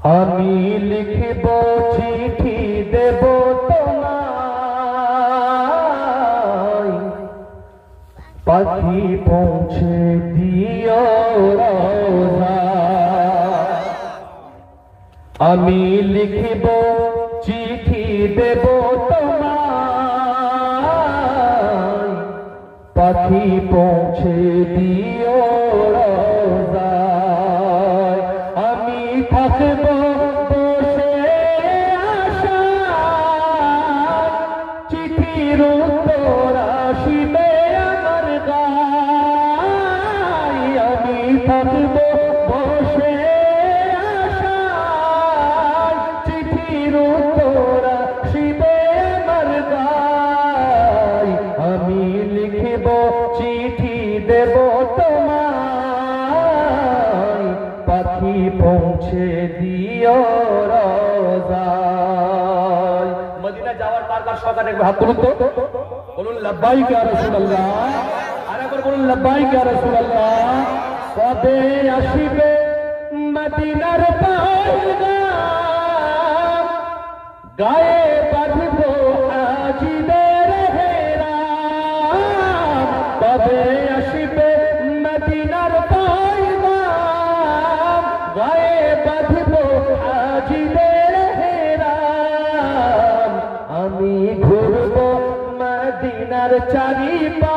আমি লিখিব চিঠি দেব তোমায়, পাখি পৌঁছে দিও রোজায়। আমি লিখিব চিঠি দেব তোমায়, পাখি পৌঁছে দিও রোজায়। আমি থাকব বসে আশায়, চিঠির উত্তর আসিবে আমার গায়। আমি থাকব বসে আশায়, চিঠির উত্তর আসিবে আমার গায়। আমি লিখিব চিঠি দেব তোমায়, পাখি পৌঁছে দিও রোজায়। মদিনা যাওয়ার বারবার সকালে হাত তুলুন তো, বলুন লাব্বাইক ইয়া রাসূলুল্লাহ। আর একবার বলুন লাব্বাইক ইয়া রাসূলুল্লাহ। কবে আসিবে মদিনার পয়গাম, গায়ে বাঁধব হাজিদের হেরাম। কবে আসিবে মদিনার পয়গাম, গায়ে বাঁধব হাজিদের হেরাম। আমি ঘুরব মদিনার চারিপাশ,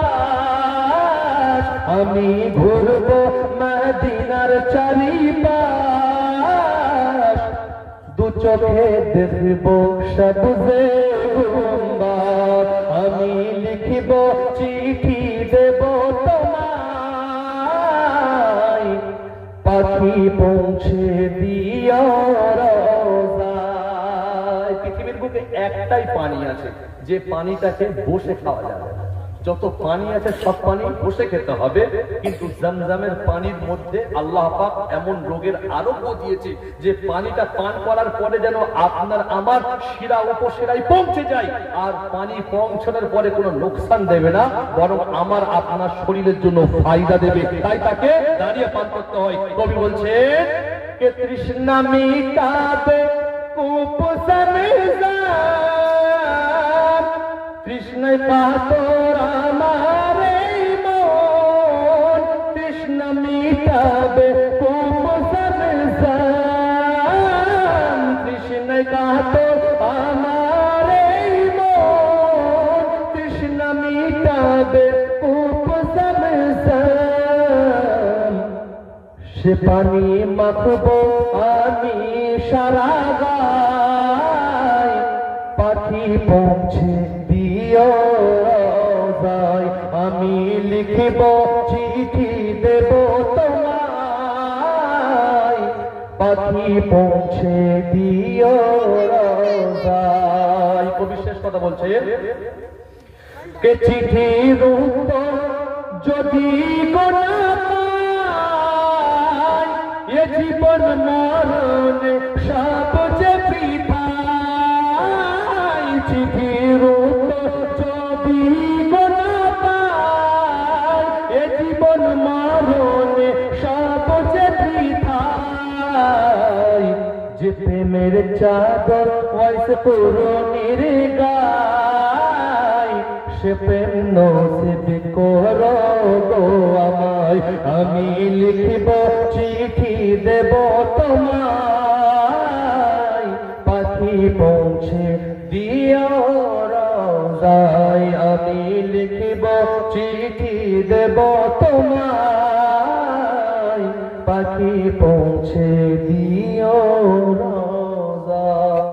আমি ঘুরব মদিনার চারিপাশ। দু চোখে দেখব সবুজে গুম্বাদ। আমি লিখিব চিঠি দেব তোমায়, পাখি পৌঁছে দিও রোজায়। পৃথিবীর বুকে একটাই পানি আছে যে পানিটাকে বসে খাওয়া যাবে। যত পানি আছে সব পানি বসে খেতে হবে, কিন্তু জমজমের পানির মধ্যে আল্লাহ পাক এমন রোগের আরোগ্য দিয়েছে যে পানিটা পান করার পরে যেন আপনার আমার শিরা উপশিরায় পৌঁছে যায়, আর পানি পৌঁছানোর পরে কোনো লোকসান দেবে না, বরং আমার আপনার শরীরের জন্য ফায়দা দেবে। তাই তাকে দাঁড়িয়ে পান করতে হয়। কবি বলছে কে তৃষ্ণা মিটাবে তৃষ্ণায় পাথর আমার এই মন, তৃষ্ণা মিটাবে তৃষ্ণায় কাতর আমার এই মন, তৃষ্ণা মিটাবে সে পানি মাখব আমি সারা গায়, পাখি পৌঁছে দিও রোজায়। আমি লিখিব চিঠি দেব তোমায়, পাখি পৌঁছে দিও রোজায়। কবি শেষ কথা বলছে কে চিঠির উত্তর যদি গোনা পায়, এ জীবন মরণে সবচেয়ে বৃথায়। চিঠির উত্তর যদি গোনা পায়, এ জীবন মরণে সবচেয়ে বৃথায়। যে প্রেমের চাদর ওয়াইস পুরনির গায়, সে প্রেম নসিব করো গো আমায়। আমি লিখিব চিঠি দেব তোমায়, পাখি পৌঁছে দিও রোজায়। আমি লিখিব চিঠি দেব তোমায়, পাখি পৌঁছে দিও রোজায়।